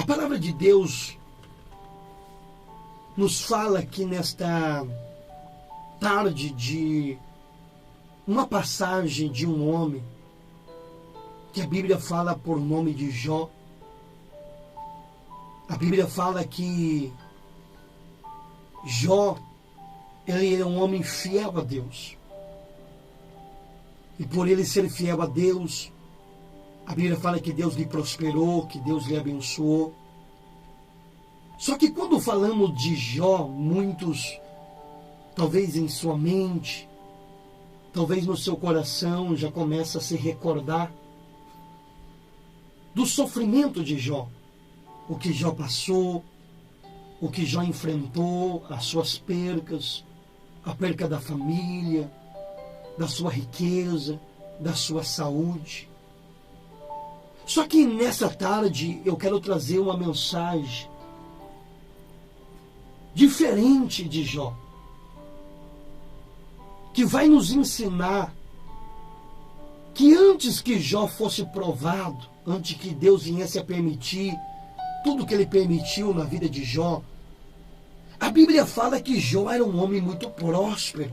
palavra de Deus nos fala aqui nesta tarde de uma passagem de um homem que a Bíblia fala por nome de Jó. A Bíblia fala que Jó, ele era um homem fiel a Deus. E por ele ser fiel a Deus, a Bíblia fala que Deus lhe prosperou, que Deus lhe abençoou. Só que quando falamos de Jó, muitos, talvez em sua mente, talvez no seu coração, já começa a se recordar do sofrimento de Jó. O que Jó passou, o que Jó enfrentou, as suas percas, a perca da família, da sua riqueza, da sua saúde. Só que nessa tarde eu quero trazer uma mensagem diferente de Jó, que vai nos ensinar que antes que Jó fosse provado, antes que Deus viesse a permitir tudo que ele permitiu na vida de Jó, a Bíblia fala que Jó era um homem muito próspero.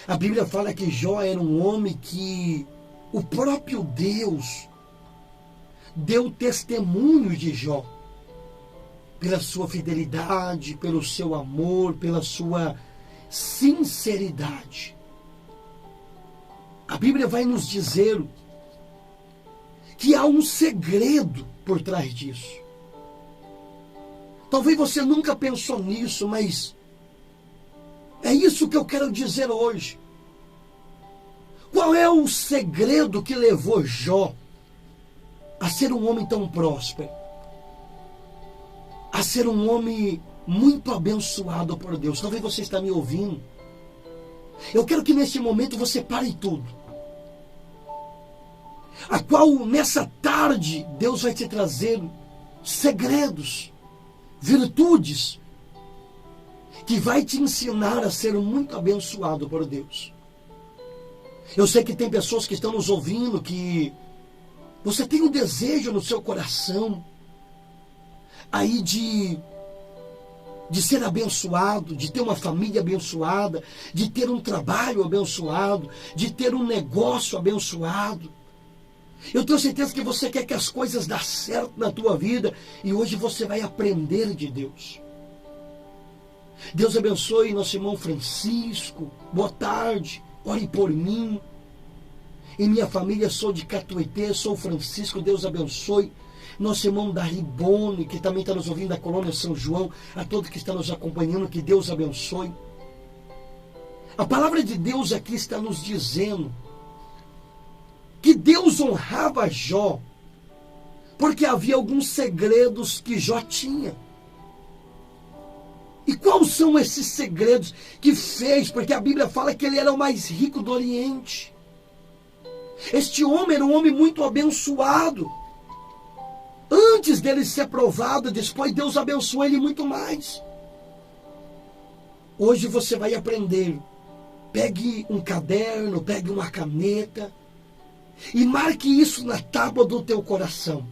A Bíblia fala que Jó era um homem que o próprio Deus deu testemunho de Jó, pela sua fidelidade, pelo seu amor, pela sua sinceridade. A Bíblia vai nos dizer que há um segredo por trás disso. Talvez você nunca pensou nisso, mas é isso que eu quero dizer hoje. Qual é o segredo que levou Jó a ser um homem tão próspero? A ser um homem muito abençoado por Deus? Talvez você está me ouvindo. Eu quero que nesse momento você pare tudo. A qual nessa tarde Deus vai te trazer segredos, virtudes, que vai te ensinar a ser muito abençoado por Deus. Eu sei que tem pessoas que estão nos ouvindo, que você tem um desejo no seu coração aí de ser abençoado, de ter uma família abençoada, de ter um trabalho abençoado, de ter um negócio abençoado. Eu tenho certeza que você quer que as coisas dêem certo na tua vida, e hoje você vai aprender de Deus. Deus abençoe nosso irmão Francisco. Boa tarde, ore por mim. Em minha família sou de Catuetê, sou Francisco, Deus abençoe. Nosso irmão Daribone, que também está nos ouvindo da colônia São João, a todos que estão nos acompanhando, que Deus abençoe. A palavra de Deus aqui está nos dizendo que Deus honrava Jó, porque havia alguns segredos que Jó tinha. E quais são esses segredos que fez? Porque a Bíblia fala que ele era o mais rico do Oriente. Este homem era um homem muito abençoado. Antes dele ser provado, depois Deus abençoou ele muito mais. Hoje você vai aprender. Pegue um caderno, pegue uma caneta e marque isso na tábua do teu coração.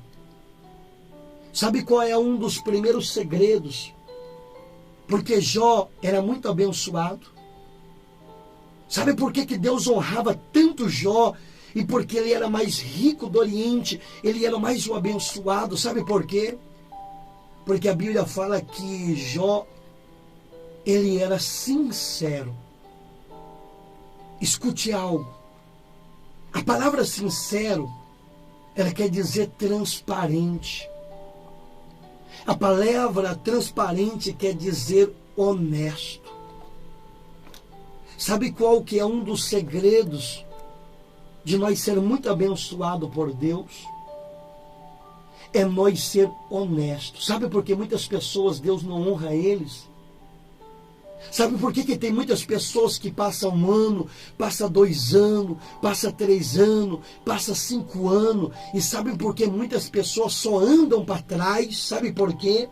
Sabe qual é um dos primeiros segredos? Porque Jó era muito abençoado. Sabe por que Deus honrava tanto Jó? E porque ele era mais rico do Oriente, ele era mais o abençoado. Sabe por quê? Porque a Bíblia fala que Jó, ele era sincero. Escute algo. A palavra sincero, ela quer dizer transparente. A palavra transparente quer dizer honesto. Sabe qual que é um dos segredos de nós ser muito abençoado por Deus? É nós ser honestos. Sabe por que muitas pessoas Deus não honra eles? Sabe por que tem muitas pessoas que passam 1 ano, passa 2 anos, passa 3 anos, passa 5 anos, e sabe por que muitas pessoas só andam para trás? Sabe por quê?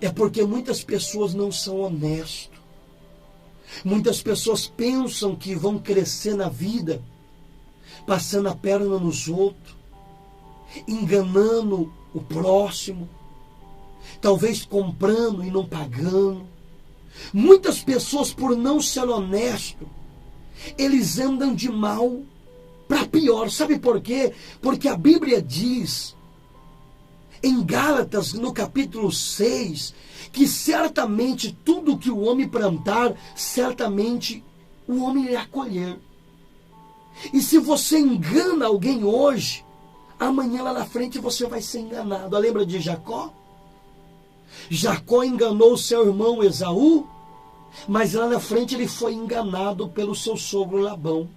É porque muitas pessoas não são honestas. Muitas pessoas pensam que vão crescer na vida passando a perna nos outros. enganando o próximo, talvez comprando e não pagando. Muitas pessoas, por não ser honesto, eles andam de mal para pior. Sabe por quê? Porque a Bíblia diz, em Gálatas, no capítulo 6, que certamente tudo que o homem plantar, certamente o homem irá colher. E se você engana alguém hoje, amanhã lá na frente você vai ser enganado. Lembra de Jacó? Jacó enganou seu irmão Esaú, mas lá na frente ele foi enganado pelo seu sogro Labão.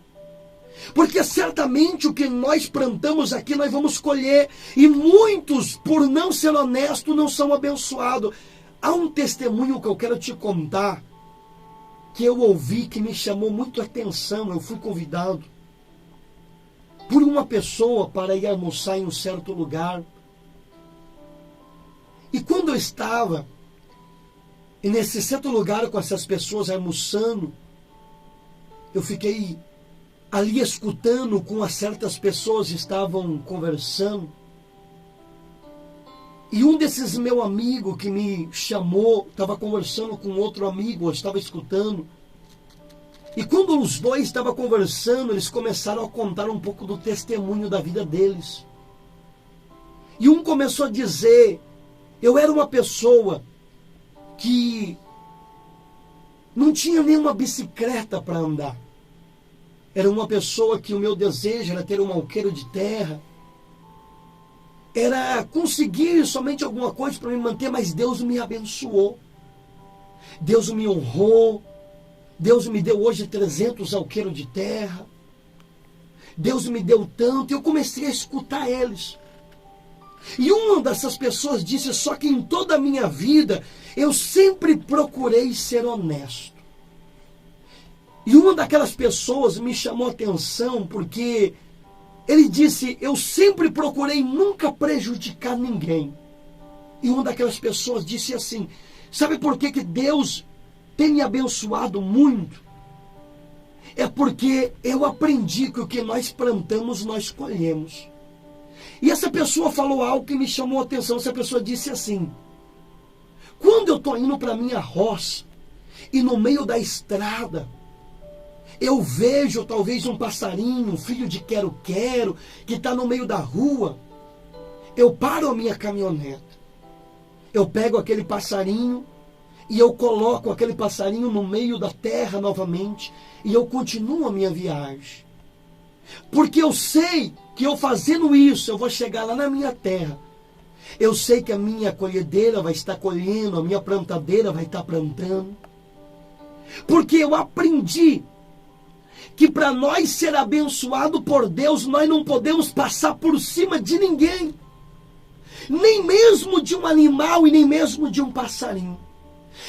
Porque certamente o que nós plantamos aqui nós vamos colher. E muitos, por não ser honestos, não são abençoados. Há um testemunho que eu quero te contar, que eu ouvi, que me chamou muito a atenção. Eu fui convidado por uma pessoa para ir almoçar em um certo lugar. E quando eu estava nesse certo lugar com essas pessoas almoçando, eu fiquei ali escutando com as certas pessoas estavam conversando. E um desses meu amigo que me chamou, estava conversando com outro amigo, eu estava escutando. E quando os dois estavam conversando, eles começaram a contar um pouco do testemunho da vida deles. E um começou a dizer, eu era uma pessoa que não tinha nenhuma bicicleta para andar. Era uma pessoa que o meu desejo era ter um alqueiro de terra. Era conseguir somente alguma coisa para me manter, mas Deus me abençoou. Deus me honrou. Deus me deu hoje 300 alqueiros de terra. Deus me deu tanto. E eu comecei a escutar eles. E uma dessas pessoas disse, só que em toda a minha vida, eu sempre procurei ser honesto. E uma daquelas pessoas me chamou a atenção porque ele disse, eu sempre procurei nunca prejudicar ninguém. E uma daquelas pessoas disse assim, sabe por que Deus tem me abençoado muito? É porque eu aprendi que o que nós plantamos, nós colhemos. E essa pessoa falou algo que me chamou a atenção. Essa pessoa disse assim, quando eu estou indo para a minha roça e no meio da estrada, eu vejo talvez um passarinho, um filho de quero-quero, que está no meio da rua. Eu paro a minha caminhoneta. Eu pego aquele passarinho e eu coloco aquele passarinho no meio da terra novamente. E eu continuo a minha viagem. Porque eu sei que eu fazendo isso, eu vou chegar lá na minha terra. Eu sei que a minha colhedeira vai estar colhendo, a minha plantadeira vai estar plantando. Porque eu aprendi que para nós ser abençoado por Deus, nós não podemos passar por cima de ninguém. Nem mesmo de um animal e nem mesmo de um passarinho.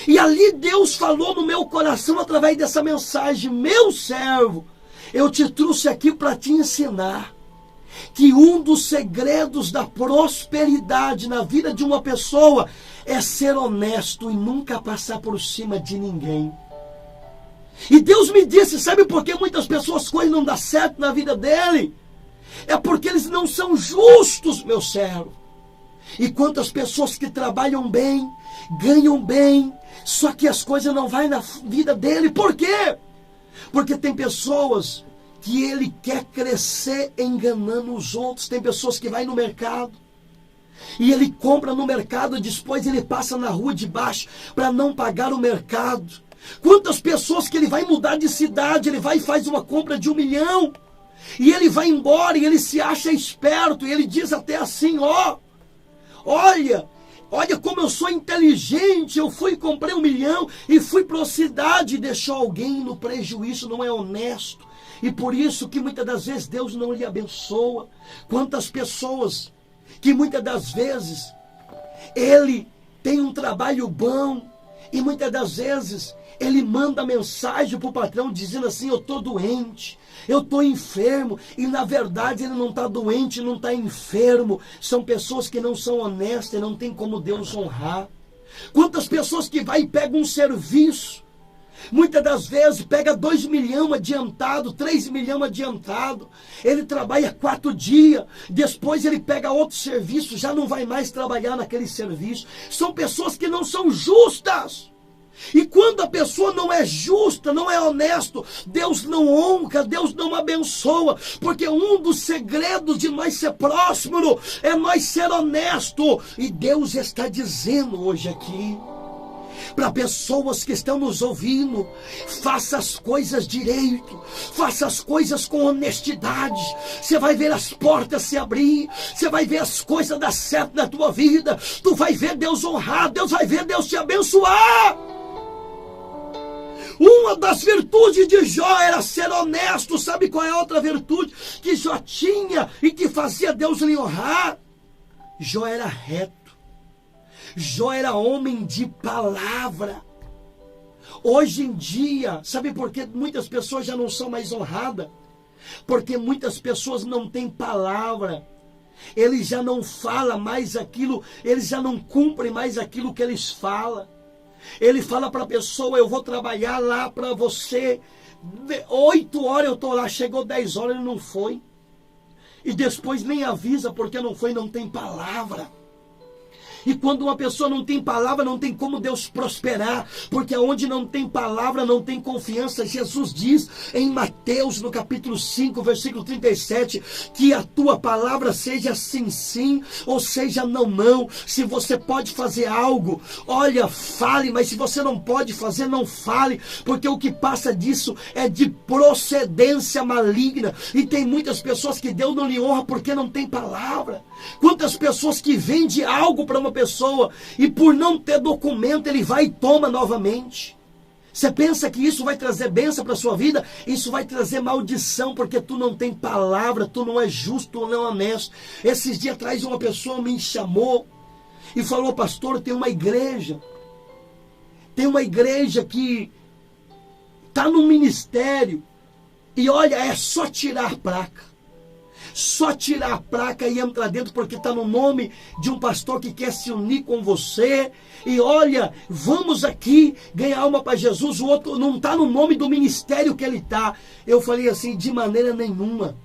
E ali Deus falou no meu coração através dessa mensagem, meu servo, eu te trouxe aqui para te ensinar que um dos segredos da prosperidade na vida de uma pessoa é ser honesto e nunca passar por cima de ninguém. E Deus me disse, sabe por que muitas pessoas coisas não dão certo na vida dele? É porque eles não são justos, meu servo. E quantas pessoas que trabalham bem, ganham bem, só que as coisas não vão na vida dele. Por quê? Porque tem pessoas que ele quer crescer enganando os outros. Tem pessoas que vai no mercado e ele compra no mercado e depois ele passa na rua de baixo para não pagar o mercado. Quantas pessoas que ele vai mudar de cidade, ele vai e faz uma compra de 1 milhão e ele vai embora e ele se acha esperto e ele diz até assim, olha como eu sou inteligente, eu fui e comprei 1 milhão e fui para a cidade e deixou alguém no prejuízo, não é honesto. E por isso que muitas das vezes Deus não lhe abençoa. Quantas pessoas que muitas das vezes ele tem um trabalho bom e muitas das vezes ele manda mensagem para o patrão dizendo assim, eu estou doente, eu estou enfermo. E na verdade ele não está doente, não está enfermo. São pessoas que não são honestas e não tem como Deus honrar. Quantas pessoas que vai e pegam um serviço Muitas das vezes pega 2 milhões adiantado, 3 milhões adiantado. Ele trabalha 4 dias, depois ele pega outro serviço, já não vai mais trabalhar naquele serviço. São pessoas que não são justas. E quando a pessoa não é justa, não é honesto, Deus não honra, Deus não abençoa, porque um dos segredos de nós ser próspero é nós ser honesto. E Deus está dizendo hoje aqui, para pessoas que estão nos ouvindo, faça as coisas direito, faça as coisas com honestidade. Você vai ver as portas se abrir, você vai ver as coisas dar certo na tua vida, tu vai ver Deus honrar, Deus vai ver Deus te abençoar. Uma das virtudes de Jó era ser honesto. Sabe qual é a outra virtude que Jó tinha e que fazia Deus lhe honrar? Jó era reto. Jó era homem de palavra. Hoje em dia, sabe por que muitas pessoas já não são mais honradas? Porque muitas pessoas não têm palavra. Eles já não falam mais aquilo, eles já não cumprem mais aquilo que eles falam. Ele fala para a pessoa, eu vou trabalhar lá para você, 8 horas eu estou lá, chegou 10 horas, ele não foi. E depois nem avisa porque não foi, não tem palavra. E quando uma pessoa não tem palavra, não tem como Deus prosperar, porque onde não tem palavra, não tem confiança. Jesus diz em Mateus, no capítulo 5, versículo 37, que a tua palavra seja sim, sim, ou seja não, não. Se você pode fazer algo, olha, fale, mas se você não pode fazer, não fale, porque o que passa disso é de procedência maligna. E tem muitas pessoas que Deus não lhe honra porque não tem palavra. Quantas pessoas que vendem algo para uma pessoa e por não ter documento ele vai e toma novamente. Você pensa que isso vai trazer bênção para a sua vida? Isso vai trazer maldição, porque tu não tem palavra, tu não é justo, tu não é honesto. Esses dias atrás uma pessoa me chamou e falou, pastor, tem uma igreja que está no ministério e olha, é só tirar placa. Só tirar a placa e entrar dentro, porque está no nome de um pastor que quer se unir com você. E olha, vamos aqui ganhar alma para Jesus. O outro não está no nome do ministério que ele está. Eu falei assim, de maneira nenhuma.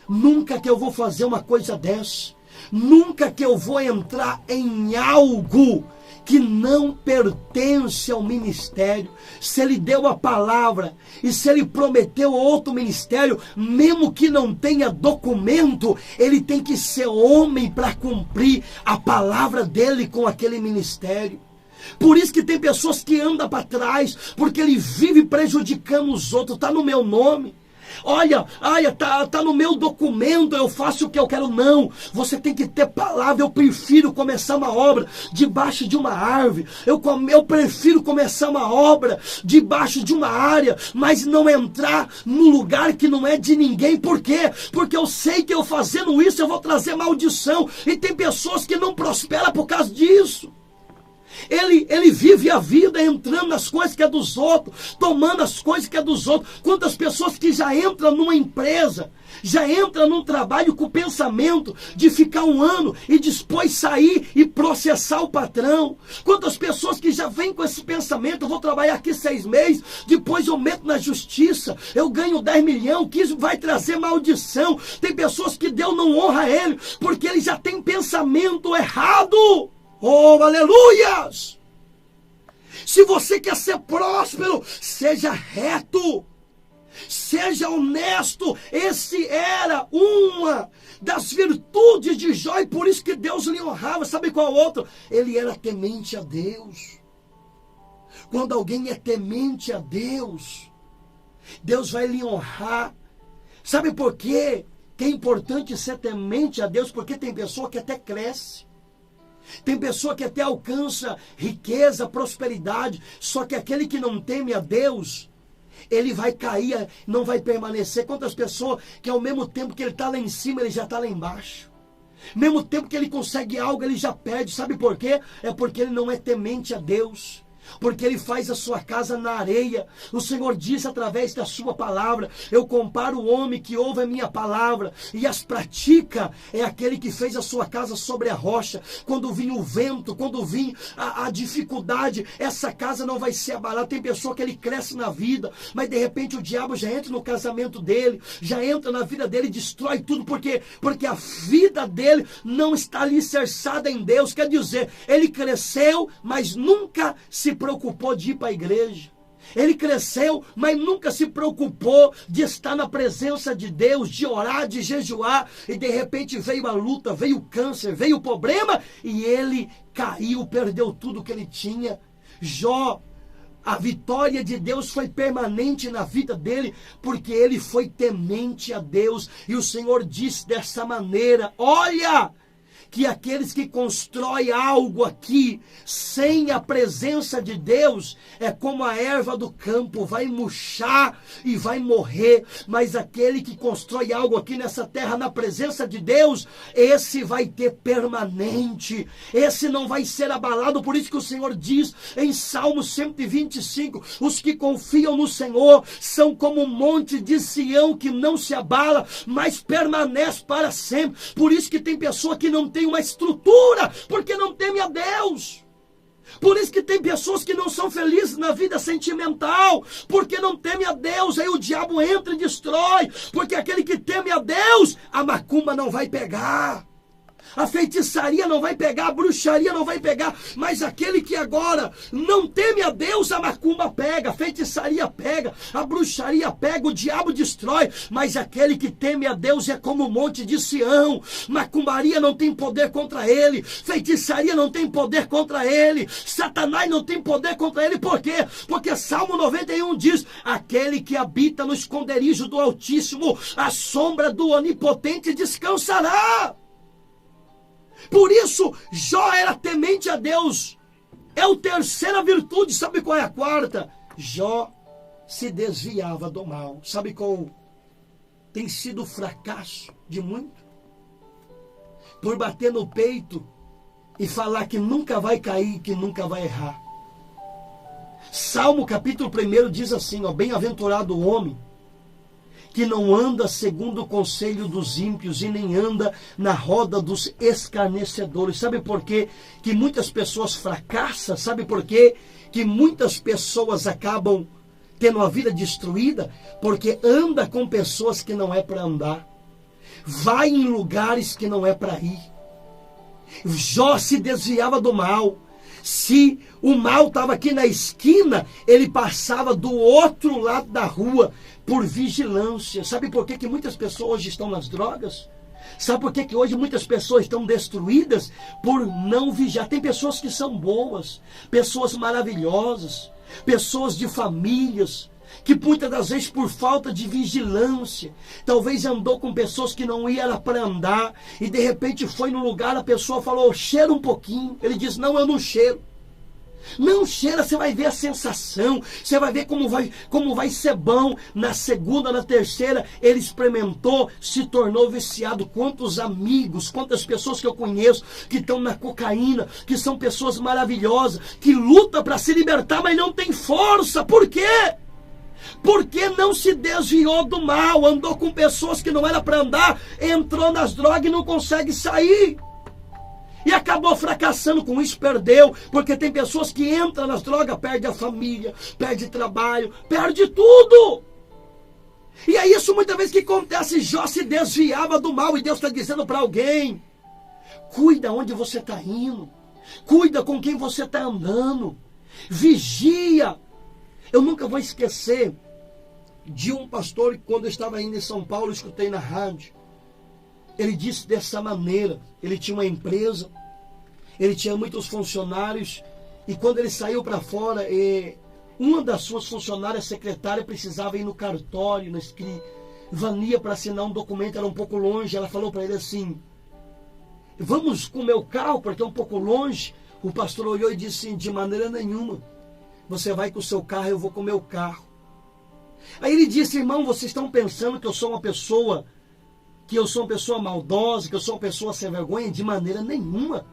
Nunca que eu vou fazer uma coisa dessa. Nunca que eu vou entrar em algo que não pertence ao ministério. Se ele deu a palavra e se ele prometeu outro ministério, mesmo que não tenha documento, ele tem que ser homem para cumprir a palavra dele com aquele ministério. Por isso que tem pessoas que andam para trás, porque ele vive prejudicando os outros. Está no meu nome. Olha, tá no meu documento, eu faço o que eu quero. Não, você tem que ter palavra. Eu prefiro começar uma obra debaixo de uma árvore. Eu prefiro começar uma obra debaixo de uma área, mas não entrar no lugar que não é de ninguém. Por quê? Porque eu sei que eu fazendo isso eu vou trazer maldição. E tem pessoas que não prosperam por causa disso. Ele vive a vida entrando nas coisas que é dos outros, tomando as coisas que é dos outros. Quantas pessoas que já entram numa empresa, já entram num trabalho com o pensamento de ficar 1 ano e depois sair e processar o patrão. Quantas pessoas que já vêm com esse pensamento, eu vou trabalhar aqui 6 meses, depois eu meto na justiça, eu ganho 10 milhões, que isso vai trazer maldição. Tem pessoas que Deus não honra ele, porque ele já tem pensamento errado. Oh, aleluias! Se você quer ser próspero, seja reto, seja honesto. Esse era uma das virtudes de Jó, e por isso que Deus lhe honrava. Sabe qual outro? Ele era temente a Deus. Quando alguém é temente a Deus, Deus vai lhe honrar. Sabe por quê que é importante ser temente a Deus? Porque tem pessoa que até cresce. Tem pessoa que até alcança riqueza, prosperidade, só que aquele que não teme a Deus, ele vai cair, não vai permanecer. Quantas pessoas que ao mesmo tempo que ele está lá em cima, ele já está lá embaixo. Mesmo tempo que ele consegue algo, ele já perde. Sabe por quê? É porque ele não é temente a Deus. porque Ele faz a sua casa na areia. O Senhor diz através da sua palavra: eu comparo o homem que ouve a minha palavra e as pratica, é aquele que fez a sua casa sobre a rocha. Quando vir o vento, quando vir a dificuldade, essa casa não vai ser abalada. Tem pessoa que ele cresce na vida, mas de repente o diabo já entra no casamento dele, já entra na vida dele e destrói tudo, porque a vida dele não está alicerçada em Deus. Quer dizer, ele cresceu, mas nunca se preocupou de ir para a igreja. Ele cresceu, mas nunca se preocupou de estar na presença de Deus, de orar, de jejuar. E de repente veio a luta, veio o câncer, veio o problema, e ele caiu, perdeu tudo que ele tinha. Jó, a vitória de Deus foi permanente na vida dele, porque ele foi temente a Deus. E o Senhor disse dessa maneira: olha, que aqueles que constroem algo aqui sem a presença de Deus é como a erva do campo, vai murchar e vai morrer. Mas aquele que constrói algo aqui nessa terra na presença de Deus, esse vai ter permanente, esse não vai ser abalado. Por isso que o Senhor diz em Salmo 125, os que confiam no Senhor são como um monte de Sião que não se abala, mas permanece para sempre. Por isso que tem pessoa que não tem uma estrutura, porque não teme a Deus. Por isso que tem pessoas que não são felizes na vida sentimental, porque não teme a Deus. Aí o diabo entra e destrói, porque aquele que teme a Deus, a macumba não vai pegar, a feitiçaria não vai pegar, a bruxaria não vai pegar. Mas aquele que agora não teme a Deus, a macumba pega, a feitiçaria pega, a bruxaria pega, o diabo destrói. Mas aquele que teme a Deus é como o monte de Sião. Macumbaria não tem poder contra ele, feitiçaria não tem poder contra ele, Satanás não tem poder contra ele. Por quê? Porque Salmo 91 diz: aquele que habita no esconderijo do Altíssimo, a sombra do Onipotente descansará. Por isso, Jó era temente a Deus. É a terceira virtude. Sabe qual é a quarta? Jó se desviava do mal. Sabe qual tem sido o fracasso de muito? Por bater no peito e falar que nunca vai cair, que nunca vai errar. Salmo capítulo 1 diz assim, ó: bem-aventurado o homem que não anda segundo o conselho dos ímpios e nem anda na roda dos escarnecedores. Sabe por quê que muitas pessoas fracassam? Sabe por quê que muitas pessoas acabam tendo a vida destruída? Porque anda com pessoas que não é para andar, vai em lugares que não é para ir. Jó se desviava do mal. Se o mal estava aqui na esquina, ele passava do outro lado da rua por vigilância. Sabe por que muitas pessoas hoje estão nas drogas? Sabe por que hoje muitas pessoas estão destruídas? Por não vigiar. Tem pessoas que são boas, pessoas maravilhosas, pessoas de famílias, que muitas das vezes por falta de vigilância, talvez andou com pessoas que não era para andar, e de repente foi no lugar, a pessoa falou: cheira um pouquinho. Ele diz: não, eu não cheiro. Não cheira, você vai ver a sensação, você vai ver como vai ser bom. Na segunda, na terceira, ele experimentou, se tornou viciado. Quantos amigos, quantas pessoas que eu conheço que estão na cocaína, que são pessoas maravilhosas, que lutam para se libertar, mas não tem força. Por quê? Porque não se desviou do mal, andou com pessoas que não era para andar, entrou nas drogas e não consegue sair. E acabou fracassando com isso, perdeu. Porque tem pessoas que entram nas drogas, perde a família, perde trabalho, perde tudo. E é isso muitas vezes que acontece. Jó se desviava do mal, e Deus está dizendo para alguém: cuida onde você está indo, cuida com quem você está andando, vigia. Eu nunca vou esquecer de um pastor que, quando eu estava indo em São Paulo, eu escutei na rádio. Ele disse dessa maneira: ele tinha uma empresa, ele tinha muitos funcionários, e quando ele saiu para fora, uma das suas funcionárias, secretária, precisava ir no cartório, na escrivania, para assinar um documento, era um pouco longe. Ela falou para ele assim: vamos com o meu carro, porque é um pouco longe. O pastor olhou e disse assim: de maneira nenhuma, você vai com o seu carro, eu vou com o meu carro. Aí ele disse: irmão, vocês estão pensando que eu sou uma pessoa maldosa, que eu sou uma pessoa sem vergonha? De maneira nenhuma.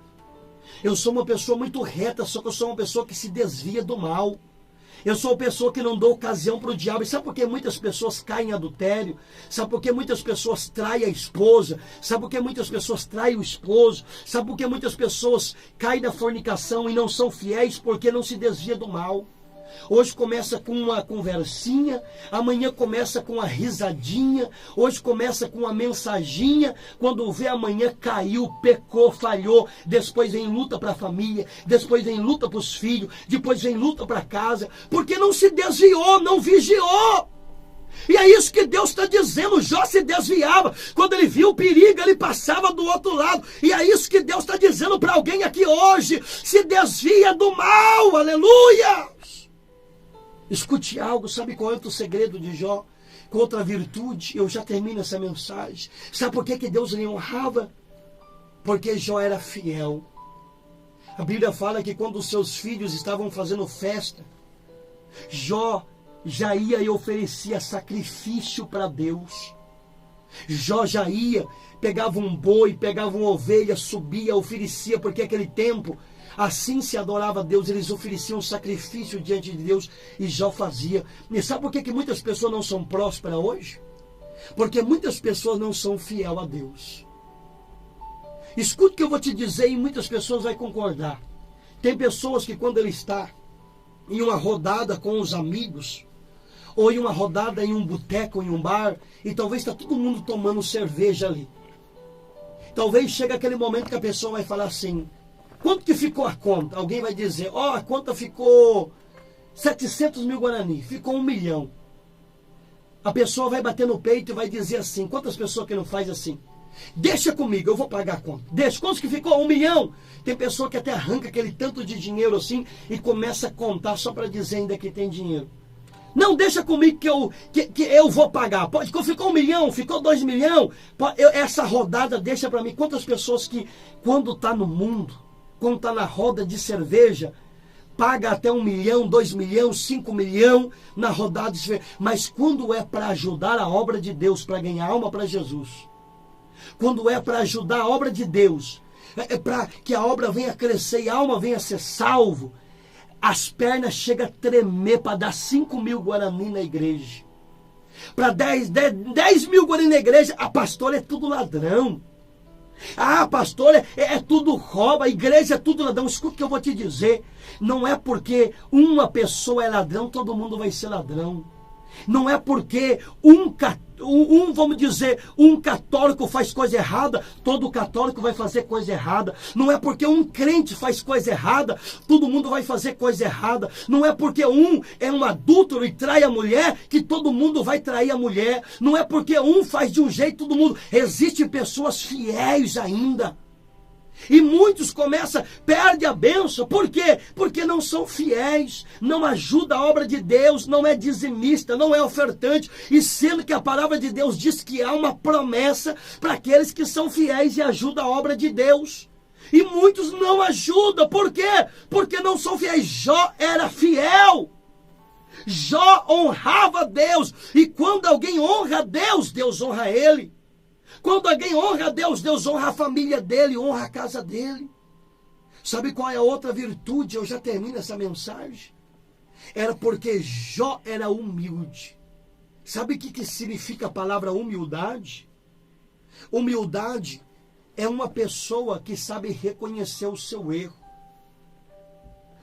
Eu sou uma pessoa muito reta, só que eu sou uma pessoa que se desvia do mal. Eu sou uma pessoa que não dou ocasião para o diabo. E sabe por que muitas pessoas caem em adultério? Sabe por que muitas pessoas traem a esposa? Sabe por que muitas pessoas traem o esposo? Sabe por que muitas pessoas caem na fornicação e não são fiéis? Porque não se desvia do mal. Hoje começa com uma conversinha, amanhã começa com uma risadinha, hoje começa com uma mensaginha, quando vê amanhã caiu, pecou, falhou, depois vem luta para a família, depois vem luta para os filhos, depois vem luta para casa, porque não se desviou, não vigiou. E é isso que Deus está dizendo. Jó se desviava. Quando ele viu o perigo, ele passava do outro lado. E é isso que Deus está dizendo para alguém aqui hoje. Se desvia do mal, aleluia. Escute algo, sabe qual é o segredo de Jó? Com outra virtude, eu já termino essa mensagem. Sabe por que Deus lhe honrava? Porque Jó era fiel. A Bíblia fala que quando os seus filhos estavam fazendo festa, Jó já ia e oferecia sacrifício para Deus. Jó já ia, pegava um boi, pegava uma ovelha, subia, oferecia, porque aquele tempo assim se adorava a Deus, eles ofereciam sacrifício diante de Deus e Jó fazia. E sabe por que muitas pessoas não são prósperas hoje? Porque muitas pessoas não são fiel a Deus. Escute o que eu vou te dizer e muitas pessoas vão concordar. Tem pessoas que quando ele está em uma rodada com os amigos, ou em uma rodada em um boteco, em um bar, e talvez está todo mundo tomando cerveja ali. Talvez chegue aquele momento que a pessoa vai falar assim: quanto que ficou a conta? Alguém vai dizer: a conta ficou 700 mil Guarani, ficou 1 milhão. A pessoa vai bater no peito e vai dizer assim: quantas pessoas que não faz assim? Deixa comigo, eu vou pagar a conta. Deixa, quantos que ficou? 1 milhão. Tem pessoa que até arranca aquele tanto de dinheiro assim e começa a contar só para dizer ainda que tem dinheiro. Não, deixa comigo que eu vou pagar. Pode, ficou 1 milhão, ficou 2 milhões. Essa rodada deixa para mim. Quantas pessoas que quando está no mundo, quando está na roda de cerveja, paga até 1 milhão, 2 milhões, 5 milhões na rodada de cerveja. Mas quando é para ajudar a obra de Deus, para ganhar alma para Jesus, quando é para ajudar a obra de Deus, é para que a obra venha crescer e a alma venha ser salvo, as pernas chegam a tremer para dar 5 mil Guarani na igreja. Para 10 mil Guarani na igreja, a pastora é tudo ladrão. Ah, pastor, é tudo rouba, a igreja é tudo ladrão. Escuta o que eu vou te dizer. Não é porque uma pessoa é ladrão, todo mundo vai ser ladrão. Não é porque vamos dizer, um católico faz coisa errada, todo católico vai fazer coisa errada. Não é porque um crente faz coisa errada, todo mundo vai fazer coisa errada. Não é porque um é um adúltero e trai a mulher, que todo mundo vai trair a mulher. Não é porque um faz de um jeito, todo mundo. Existem pessoas fiéis ainda. E muitos perdem a bênção. Por quê? Porque não são fiéis, não ajudam a obra de Deus, não é dizimista, não é ofertante. E sendo que a palavra de Deus diz que há uma promessa para aqueles que são fiéis e ajudam a obra de Deus. E muitos não ajudam. Por quê? Porque não são fiéis. Jó era fiel. Jó honrava Deus. E quando alguém honra a Deus, Deus honra ele. Quando alguém honra a Deus, Deus honra a família dele, honra a casa dele. Sabe qual é a outra virtude? Eu já termino essa mensagem. Era porque Jó era humilde. Sabe o que significa a palavra humildade? Humildade é uma pessoa que sabe reconhecer o seu erro.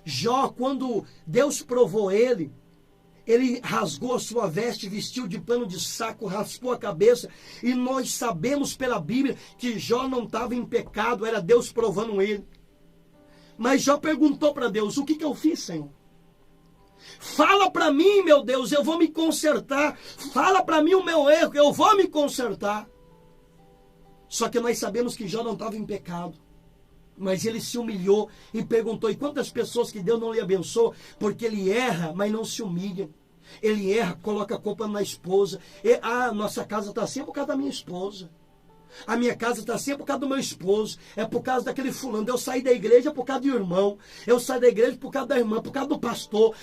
Jó, quando Deus provou ele rasgou a sua veste, vestiu de pano de saco, raspou a cabeça. E nós sabemos pela Bíblia que Jó não estava em pecado, era Deus provando ele. Mas Jó perguntou para Deus: o que eu fiz, Senhor? Fala para mim, meu Deus, eu vou me consertar. Fala para mim o meu erro, eu vou me consertar. Só que nós sabemos que Jó não estava em pecado. Mas ele se humilhou e perguntou: e quantas pessoas que Deus não lhe abençoou? Porque ele erra, mas não se humilha. Ele erra, coloca a culpa na esposa. Nossa casa está assim por causa da minha esposa. A minha casa está assim, é por causa do meu esposo, é por causa daquele fulano. Eu saí da igreja por causa do irmão, eu saí da igreja por causa da irmã, por causa do pastor,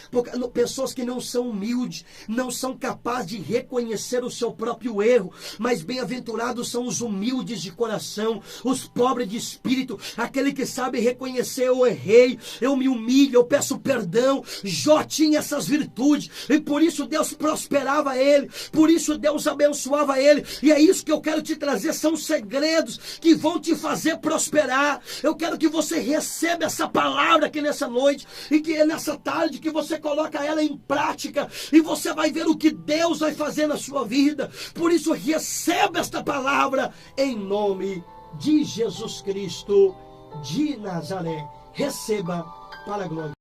pessoas que não são humildes, não são capazes de reconhecer o seu próprio erro, mas bem-aventurados são os humildes de coração, os pobres de espírito, aquele que sabe reconhecer: eu errei, eu me humilho, eu peço perdão. Jó tinha essas virtudes, e por isso Deus prosperava ele, por isso Deus abençoava ele. E é isso que eu quero te trazer, são segredos que vão te fazer prosperar. Eu quero que você receba essa palavra aqui nessa noite, e que é nessa tarde que você coloca ela em prática, e você vai ver o que Deus vai fazer na sua vida. Por isso, receba esta palavra em nome de Jesus Cristo de Nazaré. Receba para a glória.